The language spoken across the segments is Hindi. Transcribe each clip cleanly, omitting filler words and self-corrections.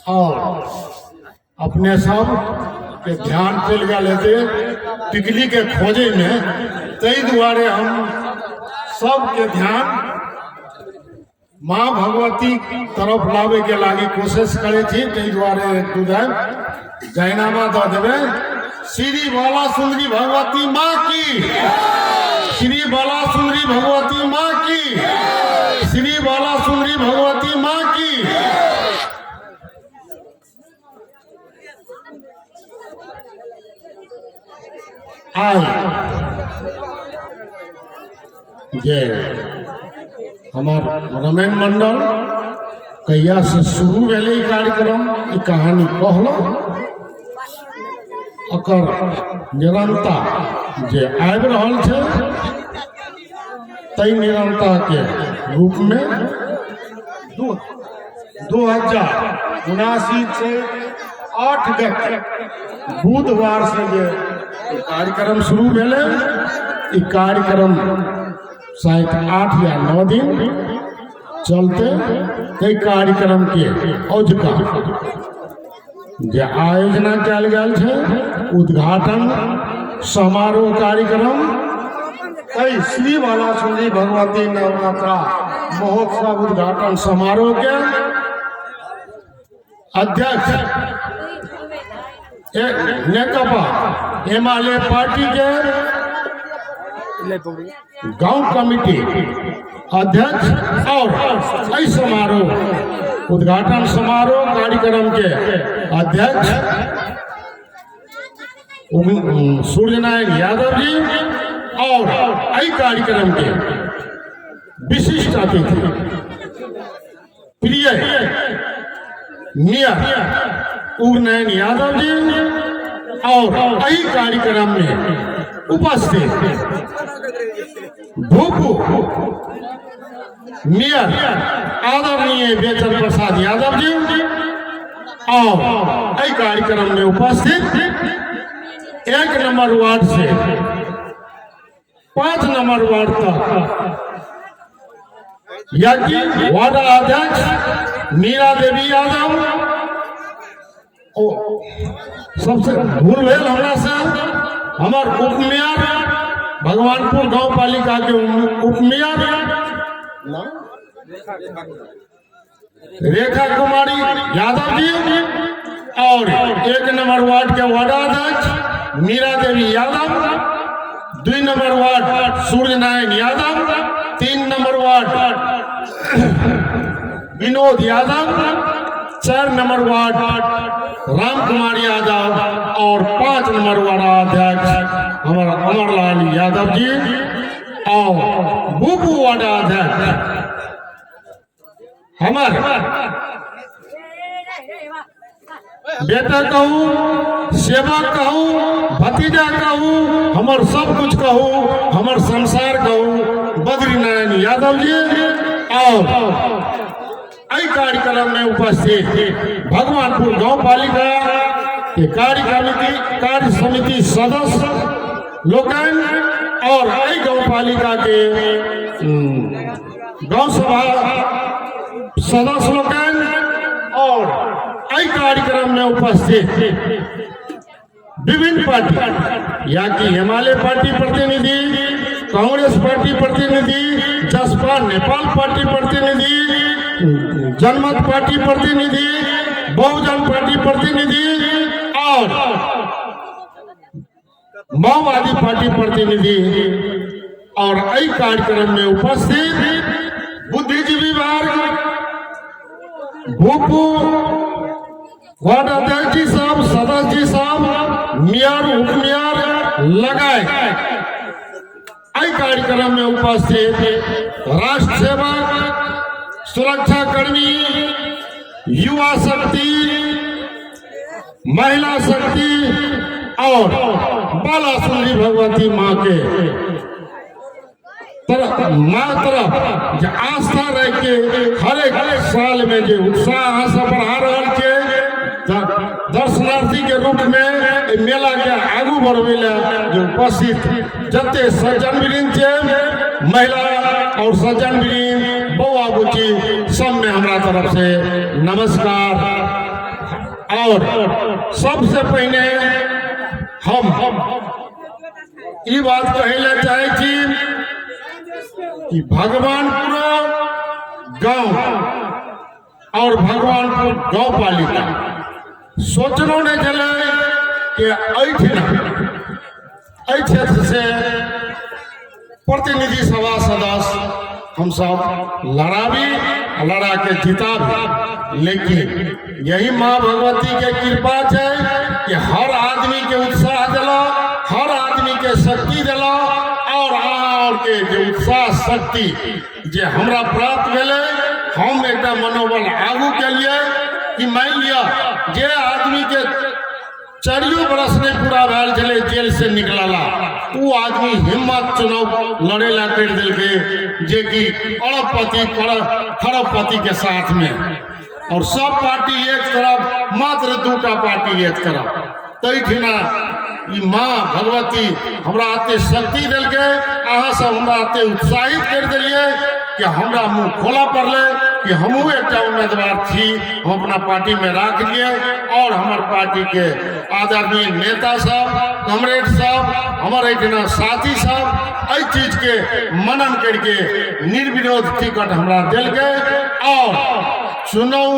और अपने सब के ध्यान चल गया लेते टिकली के खोजे में, तई दुआरे हम सबके ध्यान माँ भगवती तरफ लावे के लागी कोशिश करे थी। तई दुआरे जयनामा दो देवे। श्री बाला सुंदरी भगवती माँ की, श्री बाला सुंदरी भगवती माँ की, श्री बाला सुंदरी भगवती माँ की। हमार रामायण मंडल कहिया से शुरू भेले कार्यक्रम की कहानी कहलो, अकर निरंतर जे आबि रहल छे तई निरंतर के रूप में 2079 से 8 गते बुधवार से जे कार्यक्रम शुरू भेले। ई कार्यक्रम शायद 8 या 9 दिन चलते। कई कार्यक्रम के औजका जे आयोजना कल गया है, उद्घाटन समारोह कार्यक्रम कई श्री बाला सुंदरी भगवती नवरात्रा महोत्सव उद्घाटन समारोह के अध्यक्ष नेकपा एमएलए पार्टी के गांव कमेटी अध्यक्ष और इस समारोह उद्घाटन समारोह कार्यक्रम के अध्यक्ष सूर्यनारायण यादव जी और इस कार्यक्रम के विशिष्ट अतिथि प्रिय मेयर उर्नयन यादव जी और इस कार्यक्रम में उपस्थित भूपू मेयर आदरणीय बेचन प्रसाद यादव जी और इस कार्यक्रम में उपस्थित 1 नंबर वार्ड से 5 नंबर वार्ड तक यानी वार्ड अध्यक्ष मीरा देवी यादव। सबसे भूल भेल हमरा से हमार उप मेयर भगवानपुर गांव पालिका के उप मेयर रेखा कुमारी यादव जी और 1 नंबर वार्ड के वार्ड अध्यक्ष Meera Devi Yadav, 2 number ward Suryanarayan Yadav, 3 number ward Vinod Yadav, 4 number ward Ram Kumar Yadav और 5 नंबर वार्ड अध्यक्ष हमारा अमरलाल यादव जी और बुबू वार्ड अध्यक्ष हमारे बेटा कहूँ, सेवा कहूँ, भतीजा कहूँ, हमार सब कुछ कहूँ, हमार संसार कहूँ बद्रीनारायण यादव जी और इस कार्यक्रम में उपस्थित भगवानपुर गांव पालिका के कार्य समिति सदस्य लोकन और इस गांव पालिका के गांव सभा सदस्य लोकन और इस कार्यक्रम में उपस्थित विभिन्न पार्टी या कि हिमालय पार्टी प्रतिनिधि, कांग्रेस पार्टी प्रतिनिधि, जसपा नेपाल पार्टी प्रतिनिधि, जनमत पार्टी प्रतिनिधि, बहुजन पार्टी प्रतिनिधि और माओवादी पार्टी प्रतिनिधि और इस कार्यक्रम में उपस्थित बुद्धिजीवी वर्ग, भूपू वार्ड अध्यक्ष जी साहब, सदस्य जी साहब, मेयर उप मेयर लगाए इस कार्यक्रम में उपस्थित राष्ट्र सेवक, सुरक्षा कर्मी, युवा शक्ति, महिला शक्ति और बाला सुंदरी भगवती माँ के तरफ जो आस्था रह के हर एक साल में जो उत्साह से बढ़ा रहा है दर्शनार्थी के रूप में मेला के आगू बढ़वे जो उपस्थित जते सज्जन वृंद महिला और सज्जन वृंद बउआ बुची सब में हमारा तरफ से नमस्कार और सबसे पहले हम ये बात कहले चाहे कि भगवानपुर गांव और भगवानपुर गांव पालिका सोचनो ने चले कि क्षेत्र से प्रतिनिधि सभा सदस्य हम सब लड़ा के जीता भी, लेकिन यही माँ भगवती के कृपा है कि हर आदमी के उत्साह दिला, हर आदमी के शक्ति दिला और के जो उत्साह शक्ति जे हमरा प्राप्त भेले, हम एक मनोबल आगू के लिए कि मान लिया जे आदमी के 4 बरस नहीं पूरा भेल चले जेल से निकलला, वो आदमी हिम्मत चुनाव लड़े ला कर दिल के जे कि अरबपति खरबपति के साथ में, और सब पार्टी एक तरफ, मात्र 2टा पार्टी एक तरफ। तैठिना माँ भगवती हमरा आते शक्ति दिल के, अहाँ सब हमरा आते उत्साहित कर दिलिए कि हमरा मुंह खोला पड़ले कि हमू एक उम्मीदवार थी, हम अपना पार्टी में रख लिए और हमारे पार्टी के आदरणीय नेता सब, कमरेड सब, हमारे एक साथी सब इस चीज के मनन करके निर्विरोध टिकट हमरा दिल गए और चुनाव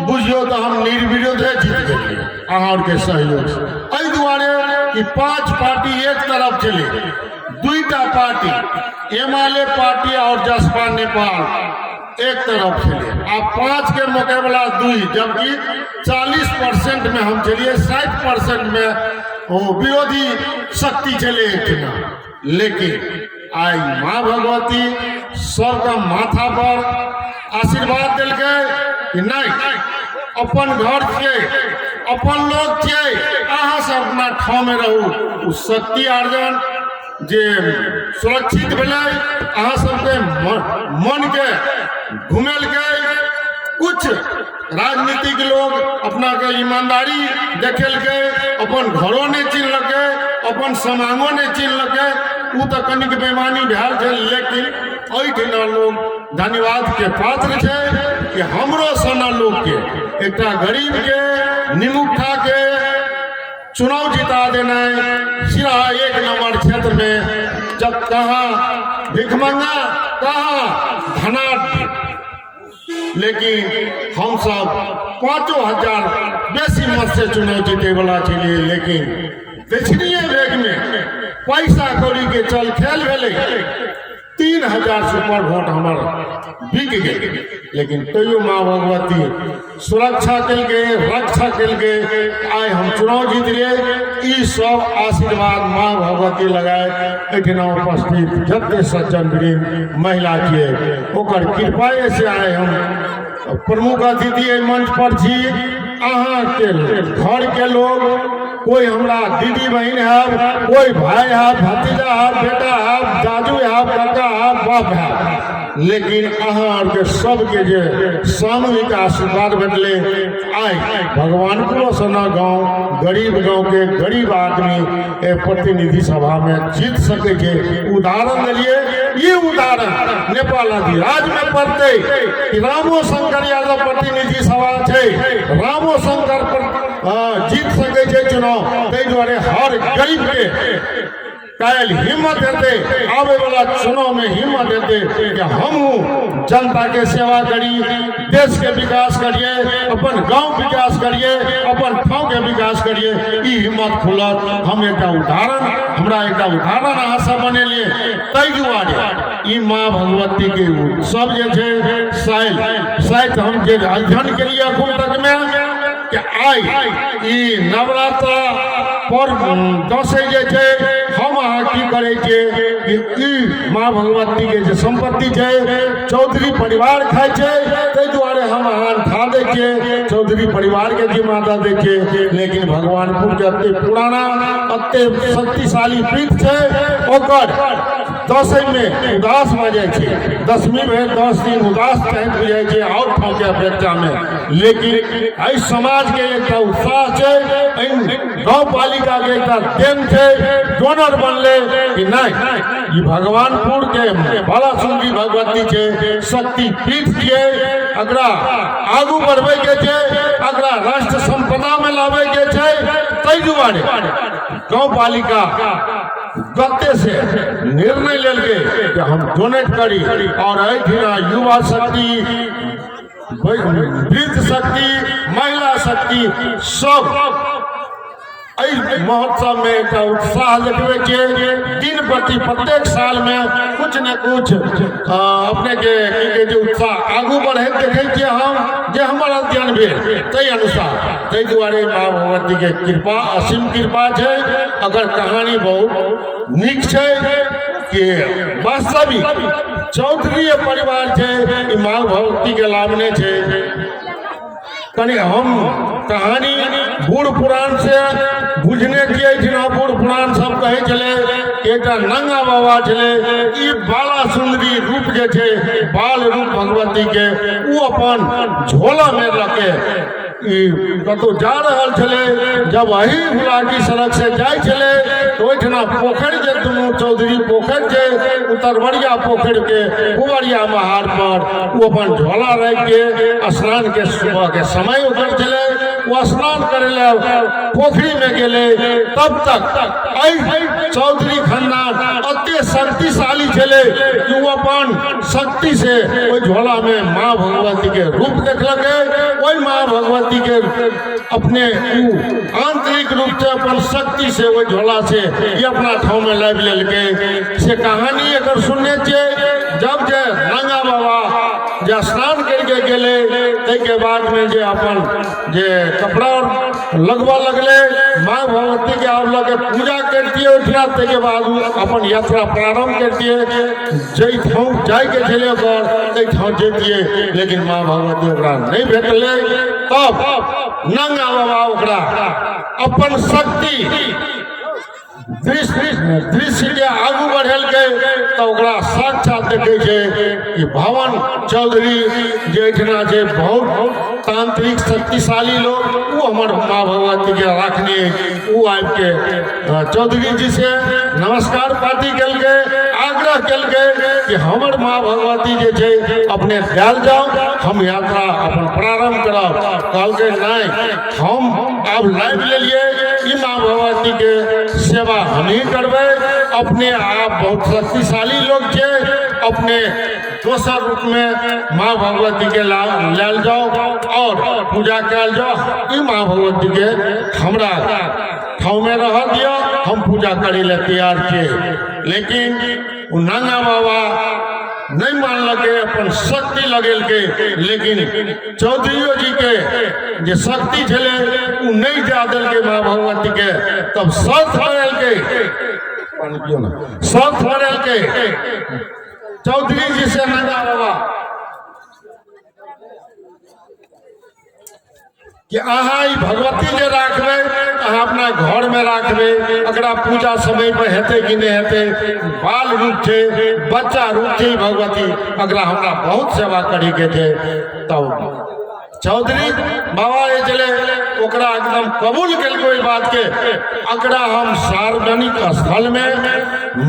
बुझियो तो हम निर्विरोध जीत गए अहाँ के सहयोग से। दुआरे कि 5 पार्टी एक तरफ चले, 2टा पार्टी एमएलए पार्टी और जसपा नेपाल एक तरफ चले, आप 5 के मुकाबला 2, जबकि 40% में हम चलिए, 60% में वो विरोधी शक्ति चले इतना। लेकिन आई माँ भगवती सबका माथा पर आशीर्वाद दिल गए कि नहीं, अपन घर छे, अपन लोग छे, अहाँ सब अपना ठाव में रहू। उस शक्ति अर्जन जे सुरक्षित भेलै, अहाँ सबके मन के घुमेल गए। कुछ राजनीतिक लोग अपना के ईमानदारी देखेल गए, अपन घरों ने चिन्हलके, अपन समांगों ने चिन्हलके, वो तो कनिक बेमानी भेल छे। लेकिन एहिठिना लोग धन्यवाद के पात्र छे कि हमरो सना लोग के, एक गरीब के, निमुखा के चुनाव जिता देना सिरा 1 नंबर क्षेत्र में, जब कहाँ भिखमंगा कहाँ धनाढ़, लेकिन हम सब 5,000 बेसी मत से चुनाव जीते वाला चलिए। लेकिन दक्षिणीय वेग में पैसा कौड़ी के चल खेल भेले, 3,000 सुपर वोट हमारा बिक गए। लेकिन तैयो माँ भगवती सुरक्षा कल गए, रक्षा कल गए, आए हम चुनाव जीत गए। ई सब आशीर्वाद माँ भगवती लगाए एठिना उपस्थित जते सज्जन वृंद महिला के ओकर कृपा से आए। हम प्रमुख अतिथि मंच पर छी, अहाँ के घर के लोग, कोई हमरा दीदी बहन है, कोई भाई है, भतीजा है, बेटा है, दादू है, काका है, बाप है, लेकिन अहाँ के सबके जे सामूहिक आशीर्वाद भेटले। आइ भगवानपुर सना गांव, गरीब गांव के गरीब आदमी प्रतिनिधि सभा में जीत सके छे। उदाहरण दिलिए, ये उदाहरण नेपाल अधिराज में पड़ते कि रामो शंकर यादव प्रतिनिधि सभा छे, रामो शंकर जीत सके छे चुनाव। ताहि दुआरे हर गरीब के कायल हिम्मत देते, आवे वाला चुनाव में हिम्मत देते कि हम जनता के सेवा करी, देश के विकास करिए, अपन गांव विकास करिए, अपन ठाव के विकास करिए। ई हिम्मत खुलत। हम एक उदाहरण, हमरा एक उदाहरण अहाँ सब बनेलिए। ताहि दुआरे ई माँ भगवती के सब जे छे शायद हम जे अध्ययन केलिए अखन तक में कि आई ई नवरात्रा पर दशै जे छे, हम अहाँ की करे छे कि ई माँ भगवती के जे संपत्ति छे चौधरी परिवार खाए छे, ताहि दुआरे हम अहाँ खा दै छे, चौधरी परिवार के जिम्मा दै छे। लेकिन भगवानपुर के अते पुराना, अते शक्तिशाली पीठ छे, ओकर दशै में उदास भऽ जाइ छे, दशमी में 10 दिन उदास चाहत हो जाइ छे और ठाव के अपेक्षा में। लेकिन एहि समाज के एक उत्साह छे, गाँव पालिका के एक देन छे, डोनर बनले कि नहीं ये भगवानपुर के बालासुंदरी भगवती छे, शक्ति पीठ छे, अगरा आगू बढ़वे के छे, अगरा राष्ट्र संपदा ताहि दुआरे गाँव पालिका गते से निर्णय लेलकै कि हम डोनेट करी और एहिठिना युवा शक्ति, वृद्ध शक्ति, महिला शक्ति सब महोत्सव में एक उत्साह देखबे के दिन प्रति प्रत्येक साल में कुछ न कुछ अपने के जो उत्साह आगू बढ़े देखे छियै हम जे हमर अध्ययन भेल ताहि अनुसार। ताहि दुआरे माँ भगवती के कृपा असीम कृपा है। अगर कहानी बहुत नीक है कि वास्तविक चौधरी परिवार है, माँ भगवती के लाभने है। कनी हम कहानी बूढ़ पुराण से बुझने दिए बूढ़ पुराण सब कहे चले एक नंगा बाबा चले ई बाला सुंदरी रूप जे छे बाल रूप भगवती के वो अपन झोला में रखे कतो जा रहल छले। जब वही गुलाटी सड़क से जाय छले तो ओहिठना पोखर जे दुनू चौधरी पोखर जे उतरबड़िया पोखर के कुबड़िया महार पर वो अपन झोला रख के स्नान के सुबह के समय उतर चले। वो स्नान करे ले पोखरी में गेले तब तक चौधरी खानदान अत्य शक्तिशाली चले कि वो अपन शक्ति से ओहि झोला में माँ भगवती के रूप देखलक। वही माँ भगवती के अपने आंतरिक रूप से अपन शक्ति से वो झोला से ये अपना ठाव में लाभ लेलके। से कहानी अगर सुनने छे जब जे नंगा बाबा जे स्नान करके गेले ताहि बाद में जे अपन जे कपड़ा लगवा लगले माँ भगवती के आवला के पूजा करती है उठला ताहि बाद अपन यात्रा प्रारंभ करती है। जय ठाव जाय के चले ताहि ठाव जेतिए लेकिन माँ भगवती ओकरा नहीं भेटले। तब नंगा बाबा ओकरा अपन शक्ति दृश्य के आगू बढ़ेल तो साक्षात देखे कि भवन चौधरी जेठना जे बहुत तांत्रिक शक्तिशाली लोग वो हमार माँ भगवती के रखने वो आबि के चौधरी जी से नमस्कार पाती कल आग्रह कल कि हमर माँ भगवती जे छे अपने दल जाओ हम यात्रा अपन प्रारंभ करब। कहलके नहीं हम अब लाइव ले लिए माँ भगवती के सेवा हम ही करबे। अपने आप बहुत शक्तिशाली लोग छे अपने दोसर रूप में माँ भगवती के लाल जाओ और पूजा कल जाओ। ई माँ भगवती के हमरा ठाव में रह दिया हम पूजा करे ले तैयार थे। लेकिन नंगा बाबा नहीं मान लगे अपन शक्ति लगेल के। लेकिन चौधरी जी के जे शक्ति छले उ नहीं जा दिल के माँ भगवती के। तब शर्त भरल के चौधरी जी से नंगा बाबा कि अहाँ ई भगवती जे राखबे अहाँ अपना घर में राखबे अकरा पूजा समय पर हेते कि नहीं हेते। बाल रूप थे बच्चा रूप थे भगवती अकरा हमरा बहुत सेवा करी के थे। तब चौधरी बाबा ये चले ओकरा एकदम कबूल कल बात के अकरा हम सार्वजनिक स्थल में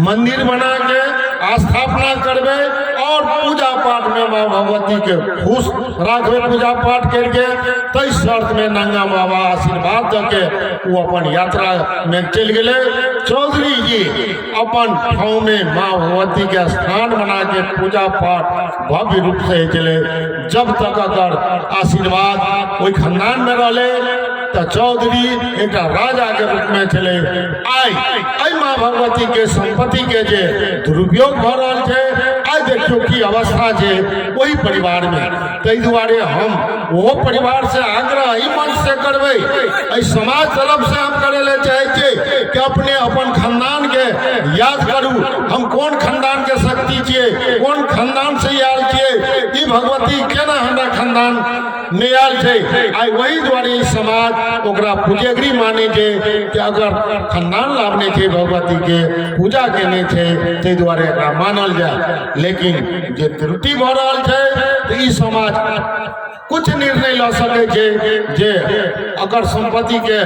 मंदिर बना के स्थापना करबे और पूजा पाठ में माँ भगवती के खुश रखबे। पूजा पाठ करके तई शर्त में नंगा बाबा आशीर्वाद दे वो अपन यात्रा में चल गए। चौधरी जी अपन ठाव में माँ भगवती के स्थान बना के पूजा पाठ भव्य रूप से चले। जब तक अगर आशीर्वाद वही खानदान में रहे तो चौधरी एक राजा के रूप में चले। आई माँ भगवती के संपत्ति के जे दुरुपयोग भ रहा है आज देखियो की अवस्था है वही परिवार में। ताहि दुआरे हम वो परिवार से आग्रह ई मन से करबे समाज तरफ से हम करे ले चाहे कि अपने अपन खानदान के याद करूँ हम कौन खानदान के शक्ति छिए कौन खानदान से आयल छिए। ई भगवती केना हमरा खानदान में आयल है। आई वही द्वारे समाज ओकरा पूजेगरी माने छे कि अगर खानदान लाभने छे भगवती के पूजा केने छे ताहि दुआरे एकरा मानल जाए। लेकिन जे त्रुटि भ रहल छे तो ई समाज कुछ निर्णय ल सके छे जे अगर संपत्ति के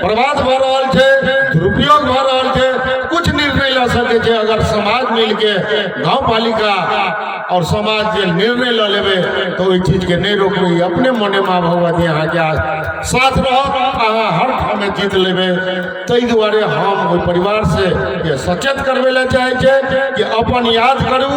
बर्बाद भ रहल छे दुरुपयोग भ रहल छे कुछ निर्णय ल जा सके अगर समाज मिल के गाँव पालिका और समाज जे निर्णय ल लेवे तो ओई चीज के नहीं रोकबे। अपने मने माँ भगवती यहाँ के साथ रह हर ठाम में जीत लेवे। तई दुआरे हम ओई परिवार से ये सचेत करवे ला चाहे कि अपन याद करू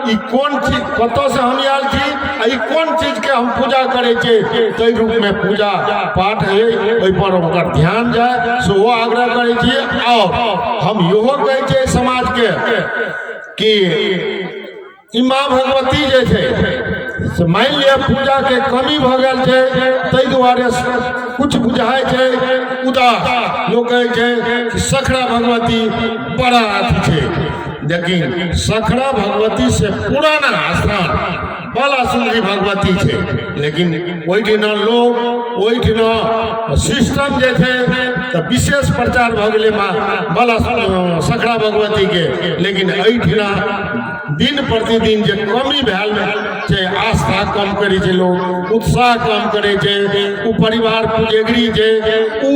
ई कौन चीज कतो से हम आयल छी, ई कौन चीज के हम पूजा करे छे, तई रूप में पूजा पाठ है ओई पर ओकर ध्यान जाए सो वो आग्रह करे छी। और हम योहो कहे छे समाज के कि ई माँ भगवती जे छे मान लिया पूजा के कमी भ गेल छे तई दुआरे कुछ बुझाय छे उदास लोग कहे छे कि सखड़ा भगवती बड़ा अथी छे, लेकिन सखड़ा भगवती से पुराना स्थान बाला सुंदरी भगवती छे। लेकिन ओइठिना लोग ओइठिना सिस्टम जे छे तो विशेष प्रचार भ गेले बाला सखड़ा भगवती के, लेकिन एठिना दिन प्रतिदिन जे कमी भेल छे, आस्था कम करे छे लोग, उत्साह कम करे छे, उ परिवार पुजेगरी छे उ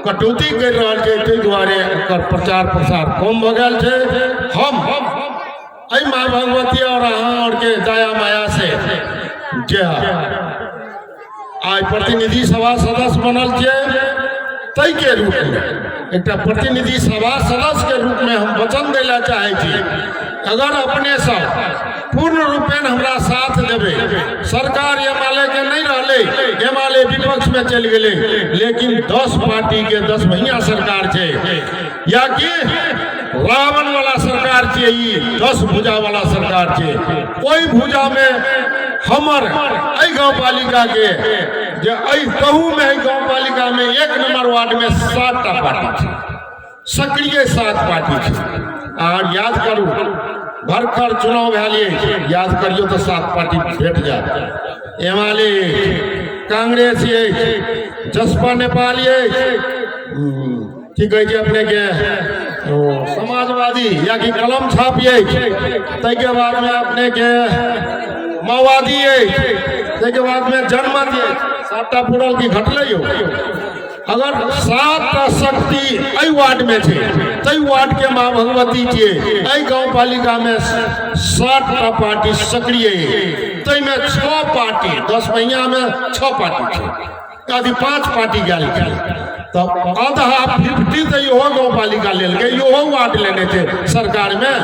कटौती कर रहल छे, तै दुआरे एकर प्रचार प्रसार कम भ गेल छे। हम आई माँ भगवती और अहाँ और के दया माया से जे आज प्रतिनिधि सभा सदस्य बनल छे तई के रूप में एक प्रतिनिधि सभा सदस्य के रूप में हम वचन देला चाहे छी अगर अपने सब पूर्ण रूपेण हमरा साथ देवे। सरकार एमएलए के नहीं रहले, एमएलए विपक्ष में चल गेले, लेकिन 10 पार्टी के 10 भैया सरकार छे या कि रावण वाला सरकार छे, 10 भुजा वाला सरकार छे। कोई भुजा में हमर एहि गाँव पालिका के जे एहि कहू में एहि गाँव पालिका में 1 नंबर वार्ड में 7टा पार्टी छे, सक्रिय 7 पार्टी छे। और याद करू भरखर चुनाव भेलिए, याद करियो तो 7 पार्टी भेट जात। एमएलए कांग्रेस ये जसपा नेपाल ये की कहे छे अपने के समाजवादी या कि कलम छाप ये, तै के बाद में अपने के माओवादी ये, तै के बाद में जनमत ये, 7टा पूरल की घटले यो। अगर 7टा शक्ति एहि वार्ड में छे तई वार्ड के माँ भगवती छे, एहि गाँव पालिका में 7टा पार्टी सक्रिय तई में 6 पार्टी 10 भैया में 6 पार्टी छे, आदि 5 पार्टी गल तब आधा 50 तो यो गाँव पालिका लेल के यो वार्ड लेने थे सरकार में।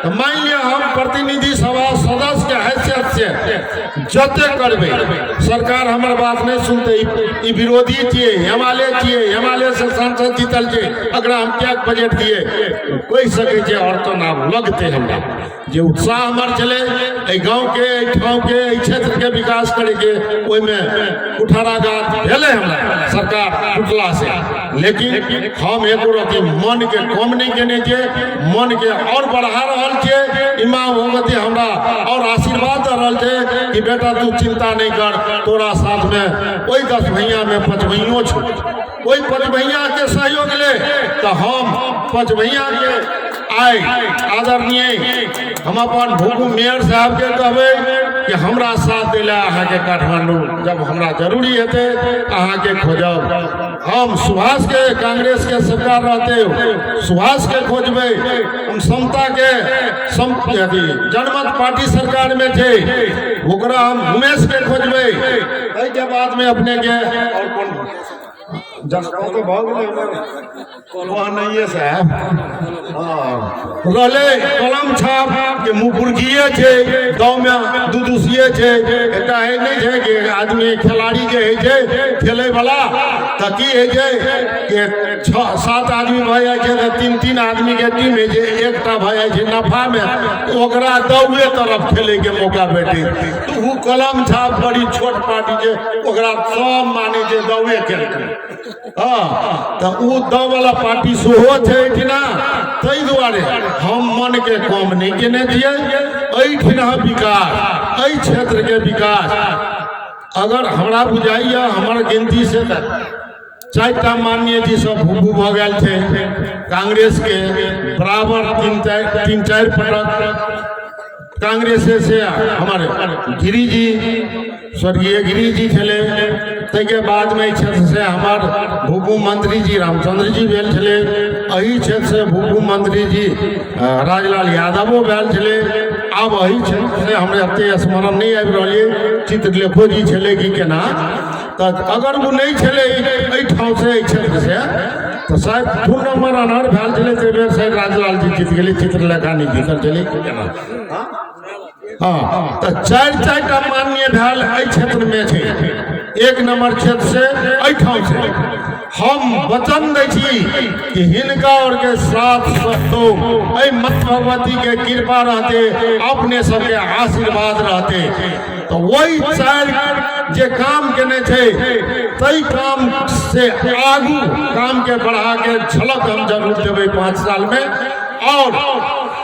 तो मान लिया हम प्रतिनिधि सभा सदस्य के हैसियत से जते करबे, सरकार हमार बात नहीं सुनते, ई विरोधी छे, एमएलए से सांसद जीतल छे, अगर हम क्या बजट दिए कोई सके छे और तो ना लगते हमरा जे उत्साह हमार चले ए गाँव के ठाव के क्षेत्र के विकास करे के ओई में कुठाराघात भेले हमरा सरकार टूटला से। लेकिन हम एको रति मन के कम नहीं केने छे, मन के और बढ़ा रहल छे। इमाम भगवती हमरा और आशीर्वाद दे रहल छे कि बेटा तू चिंता नहीं कर, तोरा साथ में ओई 10 भैया में 5 भैया छो, ओई 5 भैया के सहयोग ले तो हम 5 भैया के आए आदरणीय हम अपन भूपू मेयर साहब के कहबे कि हमरा साथ दिला अहाँ के काठमांडू जब हमरा जरूरी हेते अहाँ के खोजब। हम सुभाष के कांग्रेस के सरकार रहते सुभाष के खोजबे, हम समता के जनमत पार्टी सरकार में थे ओकरा हम उमेश के खोजबे। एहि के बाद में अपने के और कौन जसपा तो भाग वहाँ नहीं है साहब, रहले कलम छाप के मुपुरखिए छे गाँव में दुदुसिए छे, एकटा है नहीं छे कि आदमी खिलाड़ी जे है छे खेले वाला तो की है छे कि 6-7 आदमी भय जाए छे तो 3-3 आदमी के टीम है जे एकटा भय जाए छे नफा में ओकरा दौए तरफ खेले के मौका भेटे। तो वो कलम छाप बड़ी छोट पार्टी छे ओकरा सब माने छे दौए खेलते। हाँ तो वो दौ वाला पार्टी सेहो छे ना, तै दुआरे हम मन के कम नहीं केने दिए। एठिना विकास एहि क्षेत्र के विकास अगर हमरा बुझाइया हमर गिनती से 4टा माननीय जी सब भूभू भ गेल छे कांग्रेस के बराबर 3-4 पटक कांग्रेस से हमारे गिरी जी स्वर्गीय गिरी जी छे, तै के बाद में क्षेत्र से हमार भूपू मंत्री जी रामचंद्र जी भेल छे, एही क्षेत्र से भूपू मंत्री जी राजलाल यादवो भेल छले। आब एही क्षेत्र से हमरा एते स्मरण नहीं आबि रहल है चित्रलेखो जी छले कि केना, तो अगर वो नहीं छले एहि ठाव से एहि क्षेत्र से तो शायद दू नंबर अनहर भेल छले, ते बेर शायद राजलाल जी जीत गेली, चित्रलेखा नहीं जीतल छले केना। हाँ, तो चार टा मान्य भेल एहि क्षेत्र में छे। एक नंबर क्षेत्र से एहि ठाव से हम वचन दै छी कि हिनका और के साथ तो मत भगवती के कृपा रहते, अपने सबके आशीर्वाद रहते, तो वही चार जे काम केने छे तई काम से आगू काम के बढ़ा के झलक हम जरूर देवे 5 साल में। और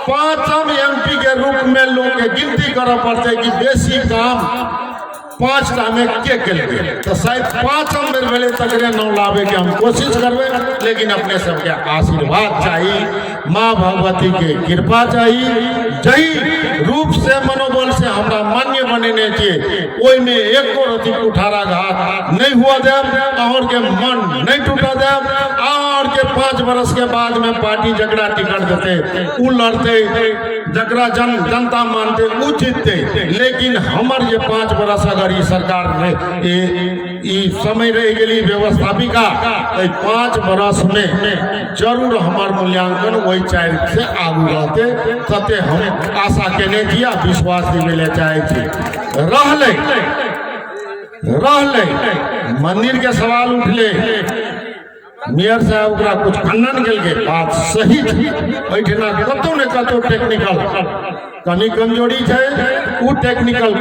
5म MP के रूप में लोग के गिनती करना पड़ते कि बेसी काम 5टा में के केलकै, तो शायद 5म बेर भेले तकरे नाम लावे के हम कोशिश करबे, लेकिन अपने सबके आशीर्वाद चाहिए, माँ भगवती के कृपा चाहिए। जही रूप से मनोबल से हमरा मान्य बनेने चाहिए, ओई में एको रति कुठारा घात नहीं हुआ देव, और के मन नहीं टूटा देव, और के 5 बरस के बाद में पार्टी जकरा टिकट देते उ लड़ते, जकरा जनता मानते उ जीतते। लेकिन हमर ये 5 बरस अगर ई सरकार में ई समय रह गई व्यवस्थापिका, 5 बरस में जरूर हमार मूल्यांकन वही 4 से आगू रहते, तते हम आशा केने जिया विश्वास दिवे चाहे थी। रहले मंदिर के सवाल उठले, मेयर साहब ओकरा कुछ खंडन के बात सही थी, एठना कतौ ने कतौ टेक्निकल कमी कमजोरी है, वो टेक्निकल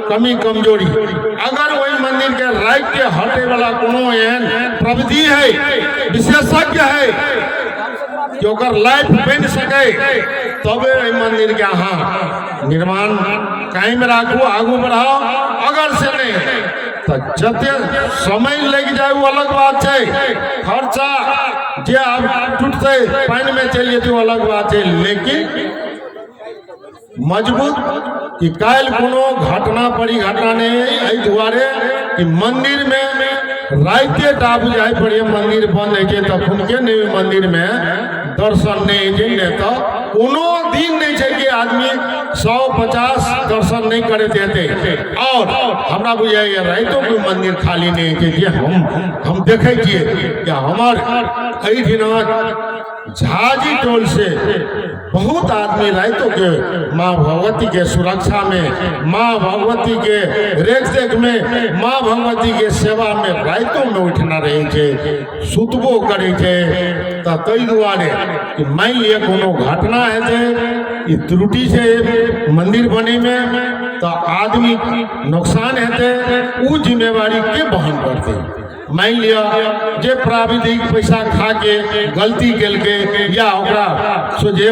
कमी कमजोरी अगर वही मंदिर के राइट के हटे वाला कोनो एहन प्रविधि है, विशेषज्ञ है कि ओकर लाइफ बन सके, तबे मंदिर के अहाँ निर्माण कायम राखू, आगू बढ़ाओ। अगर से नहीं तो जते समय लग जाए वो अलग बात है, खर्चा जे अब टूटते पानी में चल जेते वो अलग बात है, लेकिन मजबूत कि काल कोनो घटना परिघटना नहीं है, दुआरे कि मंदिर में राइते टा बुझाई पड़े मंदिर बंद है तखन के नहीं मंदिर में दर्शन नहीं है, तो कोनो दिन नहीं है कि आदमी 150 दर्शन नहीं करे देते। और हमरा बुझाइए राइतो कोई मंदिर खाली नहीं है, जे हम देखे कि हमार झाजी टोल से बहुत आदमी राइतों के माँ भगवती के सुरक्षा में, माँ भगवती के रेख में, माँ भगवती के सेवा में राइतों में उठना रहे थे, सुतबो करे थे। तो तई दुआरे कि मान लिया कोनो घटना है थे त्रुटि से मंदिर बने में, तो आदमी नुकसान है, वो जिम्मेवारी के वहन करते। मान लिया जे प्राविधिक पैसा खा के गलती कल के या ओकरा सोझे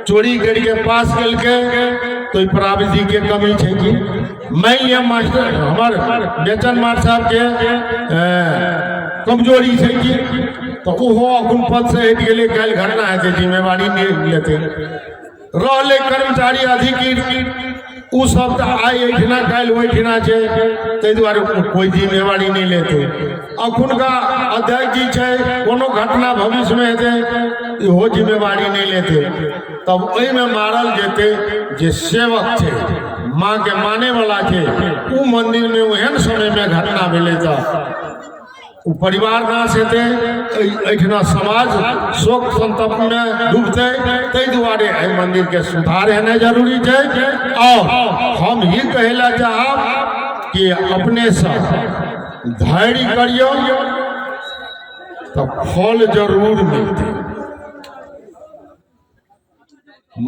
चोरी करके पास कल के, तो प्राविधिक के कमी है कि मान लिया मास्टर हमार बेचन मार साहब के कमजोरी है कि, तो ओहो अपन पद से हट गए, कल घटना है जिम्मेवारी नहीं लेते। रहले कर्मचारी अधिकारी उ सब आई एठना कल ओठना है, तै दुआरे कोई जिम्मेवारी नहीं लेते। अखुन का अध्यक्ष जी है, कोनो घटना भविष्य में हेते इहो जिम्मेवारी नहीं लेते, तब ओहि में मारल जेते जे सेवक थे, माँ के माने वाला थे, उ मंदिर में ओहन समय में घटना भेले तो उ परिवार नाश हेते, एठना समाज शोक संताप में डूबते। तै दुआरे एहि मंदिर के सुधार होना जरूरी है। और हम ही कहला चाहब कि अपने सब धैर्य करियो तो फल जरूर मिलते।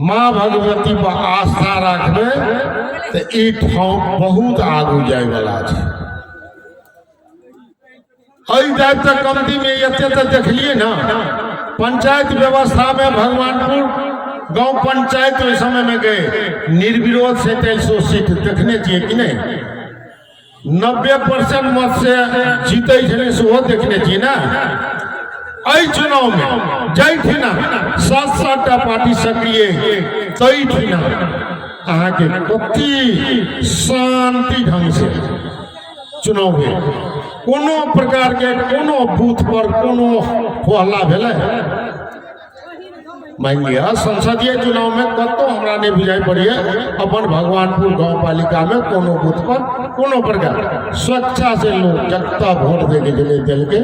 माँ भगवती पर आस्था रखबे तो ई ठाव बहुत आगू जाए वाला है। टाइप तक कमती में ये तक देखलिए ना, पंचायत व्यवस्था में भगवानपुर गांव पंचायत उस समय में गए निर्विरोध से 300 सीट देखने चाहिए कि नहीं, 90% मत से जीते से देखने चाहिए ना। आई चुनाव में जैठिना 7-7टा पार्टी सक्रिय तैठिना अहाँ के कति शांति ढंग से चुनाव हुए। कोनो प्रकार के कोनो बूथ पर कोनो हल्ला भेले मान लिया संसदीय चुनाव में कतो हमरा नहीं बुझाई पड़ी है अपन भगवानपुर गांव पालिका में कोनो बूथ पर कोनो प्रकार स्वेच्छा से लोग जनता वोट दे के चले दिल के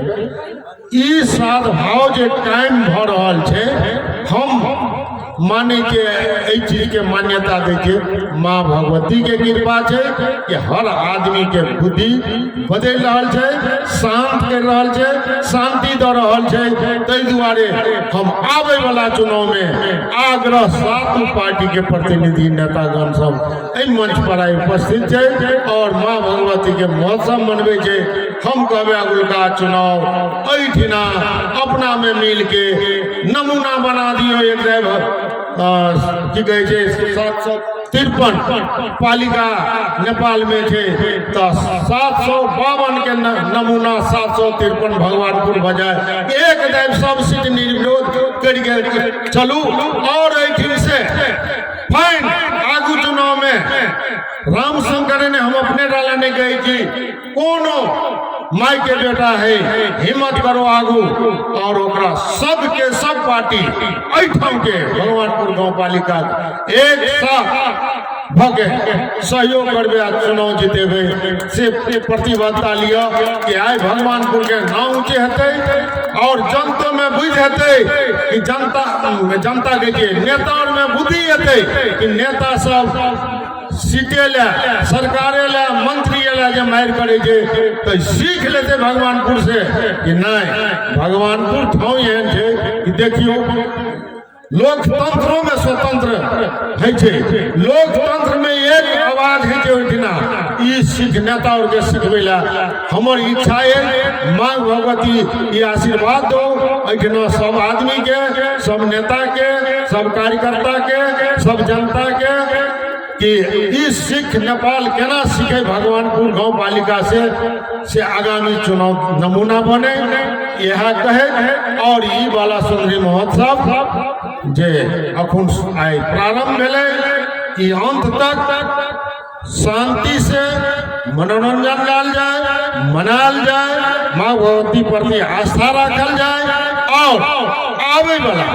ई सद्भाव जो कायम भ रहल छे हम माने के एहि चीज के मान्यता दे के माँ भगवती के कृपा है कि हर आदमी के बुद्धि बदल रहल छे शांत कर रहल छे शांति द रहल छे तै दुआरे हम आवे वाला चुनाव में आग्रह सातों पार्टी के प्रतिनिधि नेतागण सब एहि मंच पर उपस्थित छे और माँ भगवती के महोत्सव मनबे छे हम कहबे अगुलका चुनाव एहिठिना अपना में मिल के नमूना बना दियो एक ड्राइवर की कहे छे 753 पालिका नेपाल में थे तो 752 के नमूना 753 भगवानपुर बजाय एक दैव सब सीट निर्विरोध करके चलू और एठिन से फाइन आगू चुनाव में रामशंकर ने हम अपने डाला ने गई थी कोनो माई के बेटा है हिम्मत करो आगू और ओकरा सब के सब पार्टी एठाम के भगवानपुर गांव पालिका एक साथ भगे सहयोग करबे आ चुनाव जीतेबे से प्रतिबद्धता लिया कि आइ भगवानपुर के नाम ऊंचे हेतै और जनता में बुझ हेतै कि जनता के नेता में बुद्धि हेतै कि नेता सब सीटे ला सरकारे ला मंत्री ला जो मार करे तो सीख लेते भगवानपुर से कि नहीं भगवानपुर ठाव एहन है कि देखियो लोकतंत्रों में स्वतंत्र है लोकतंत्र में एक आवाज है जो सीख नेता और के सिखबेला हमर इच्छा है माँ भगवती ये आशीर्वाद दो एठिना सब आदमी के सब नेता के सब कार्यकर्ता के सब जनता के कि इस सिख नेपाल केना सीखे भगवानपुर गांव पालिका से आगामी चुनाव नमूना बने यह कहे और ई वाला सुंदरी महोत्सव जे अखुन आइ प्रारंभ भेले ई अंत तक शांति से मनोरंजन लाल जाए मनाल जाए माँ भगवती प्रति आस्था रखल जाए और आवे वाला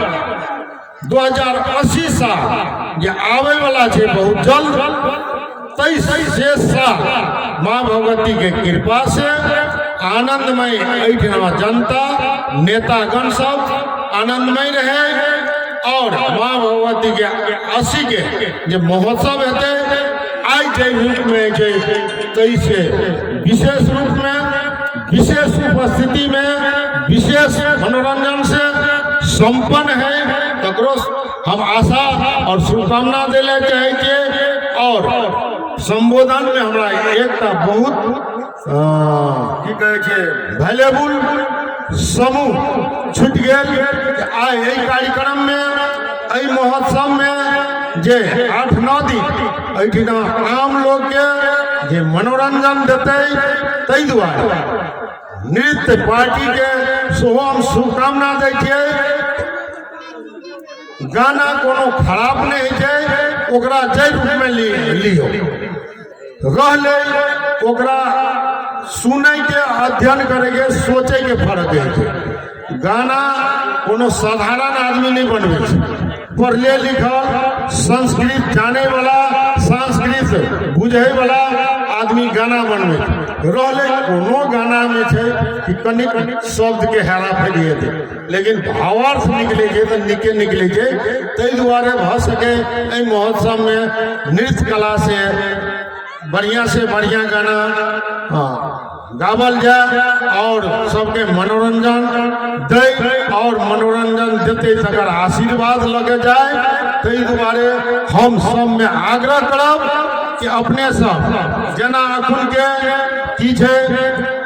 2080 साल ये आवे वाला है बहुत जल्द 23 साल माँ भगवती के कृपा से आनंदमय एठिना जनता नेतागण सब आनंदमय रहे और माँ भगवती के 80 के जो महोत्सव हेतै आई जे रूप में जे तैसे विशेष रूप में विशेष उपस्थिति में विशेष मनोरंजन से संपन्न है तकरो हम आशा और शुभकामना दिले चाहे के और संबोधन में हमरा एकटा बहुत की कहे छे वैल्यूएबल समूह छूट गेल आइ एहि कार्यक्रम में एहि महोत्सव में जे 8-9 दिन एठिना आम लोग के जे मनोरंजन देते तै दुआरे नृत्य पार्टी के सेहो हम शुभकामना दै छियै गाना कोनो खराब नहीं है ओकरा जय रूप में लियो रहले ओकरा सुने के अध्ययन करे के सोचे के फर्क है गाना कोनो साधारण आदमी नहीं बनवे पढ़ले लिखल संस्कृत जाने वाला संस्कृत बुझे वाला आदमी गाना बनवे रहले कोनो गाना में छे कि कनिक शब्द के हेरा फेरी हेतै लेकिन भावार्थ निकले छे तो निके निकले छे तै दुआरे भ सके एहि महोत्सव में नृत्य कला से बढ़िया गाना गावल जाए और सबके मनोरंजन दे और मनोरंजन देते तकर आशीर्वाद लगे जाए तै दुआरे हम सब में आग्रह करब कि अपने सब जना अखुन के की छे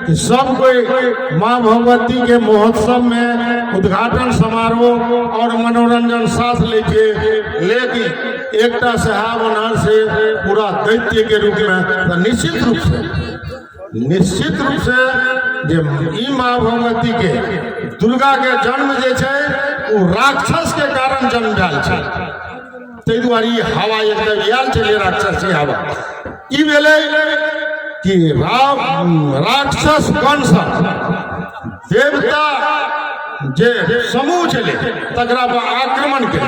कि सब कोई माँ भगवती के महोत्सव में उद्घाटन समारोह और मनोरंजन साथ लेके लेकिन एकटा सहावनार से पूरा दैत्य के रूप में तो निश्चित रूप से जे ई माँ भगवती के दुर्गा के जन्म जे छे वो राक्षस के कारण जन्म भेल छे तै दुआरे हवा एकदम आयल छे राक्षसी हवा ई भेलै कि राक्षस गण सब देवता जे समूह चले तकरा पर आक्रमण के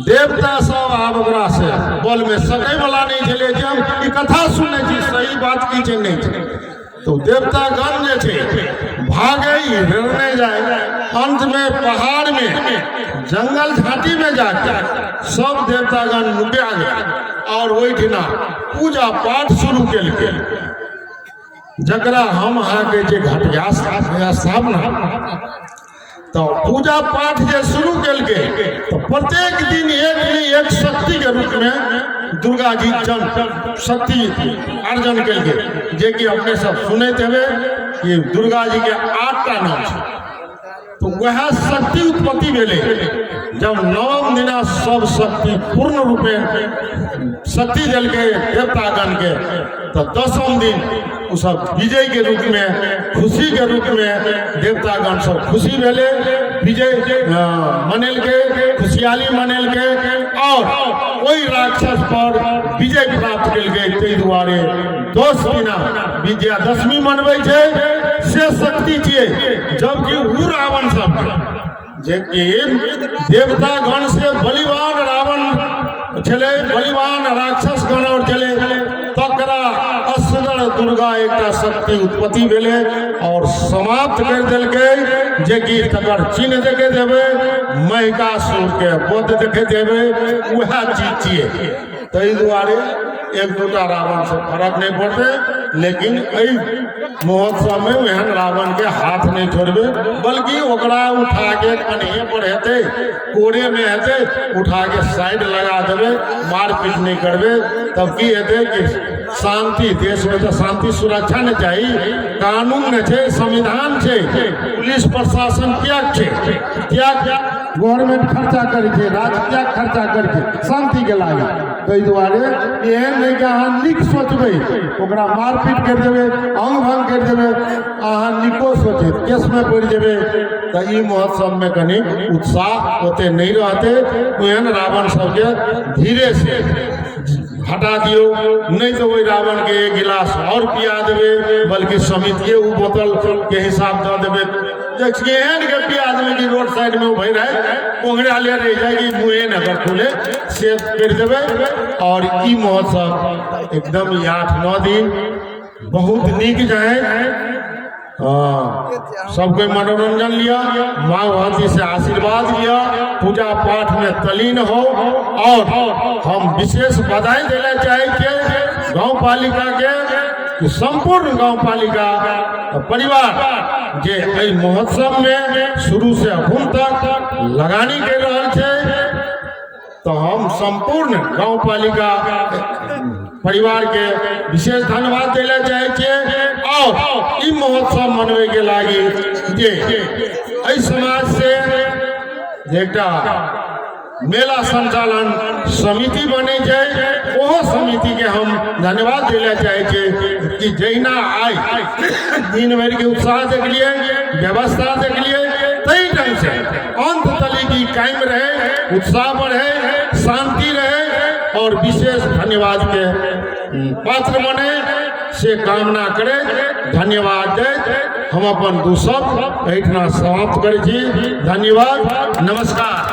देवता सब आब ओकरा से बल में सकै वाला नहीं चले जे हम ई कथा सुनै छी सही बात की छै नहीं छै तो देवता गण जे छै भागे हिरने जाए अंत में पहाड़ में जंगल झाटी में जाकर सब देवतागण नुका गया और ओहिठिना पूजा पाठ शुरू केलकै जकरा हम अहाँके जे घटिया स्थापना तो पूजा पाठ जे शुरू केलकै तो प्रत्येक दिन एक शक्ति के रूप में दुर्गा जी शक्ति अर्जन केलकै जे कि अपने सब सुनैत हेबै कि दुर्गा जी के 8टा नाम छै तो वह शक्ति उत्पत्ति भेलै जब नवम दिना सब शक्ति पूर्ण रूपे शक्ति देलकै देवतागण के तो 10म दिन उ सब विजय के रूप में खुशी के रूप में देवतागण सब खुशी भेले विजय मनेलकै खुशहाली मनेलकै और ओहि राक्षस पर विजय प्राप्त केलकै ताहि दुआरे 10 दिना विजयादशमी मनबै छै से शक्ति छियै जबकि उ रावण सब जे देवतागण से बलिवान रावण छलै बलिवान राक्षस गण और छलै तकरा असगर दुर्गा एकटा शक्ति उत्पत्ति भेलै और समाप्त कर देलकै जे कि तकर चिन्ह देखे देबै महिषासुर के वध देखे देबै वह चीज छियै ताहि दुआरे एक दूटा रावण से फर्क नहीं पड़ते लेकिन एहि महोत्सव में एहन रावण के हाथ नहीं छोड़बे बल्कि ओकरा उठा के कन्हे पर हेतै कोरे में हेतै उठा के साइड लगा देबै मारपीट नहीं करबे तब की हेतै कि शांति देश में तो शांति सुरक्षा नहीं चाहिए कानून नहीं छै संविधान छै पुलिस प्रशासन त्याग छै त्याग गवर्नमेंट खर्चा करे छै राज्य त्याग खर्चा करे छै शांति के लागी ताहि दुआरे एहन नहीं कि अहाँ नीक सोचबै ओकरा मारपीट कर देबै अंग भंग कर देबै अहाँ नीको सोचे केस में पड़ जेबै तो ई महोत्सव में कनी उत्साह ओते नहीं रहते ओहन रावण सबके धीरे से हटा दियो नहीं तो वही रावण के एक गिलास और पिया देवे बल्कि समितिये उ बोतल के हिसाब दे देवे एहन के पिया देवे कि रोड साइड में भई रहे पोंगड़ा ले रह जाएगी मुँहे नगर खुले से कर देवे और ई महोत्सव एकदम 8-9 दिन बहुत नीक जाए सब कोई मनोरंजन लिया माँ भगवती से आशीर्वाद लिया पूजा पाठ में तलीन हो और हम विशेष बधाई देना चाहे गांव पालिका के संपूर्ण गांव पालिका परिवार जे एहि महोत्सव में शुरू से अखन तक लगानी कर रहा है तो हम संपूर्ण गांव पालिका परिवार के विशेष धन्यवाद देना चाहे और ई महोत्सव मनवे के लागी जे एहि समाज से एकटा मेला संचालन समिति बने जाए ओहो समिति के हम धन्यवाद देना चाहे कि जहिना आई दिन भर के उत्साह देख लिए व्यवस्था देख लिए तई ढंग से अंत तली की कायम रहे उत्साह बढ़े शांति रहे और विशेष धन्यवाद के पात्र बने से कामना करे धन्यवाद दे हम अपन दू शब्द एहिठिना समाप्त करै छी धन्यवाद नमस्कार।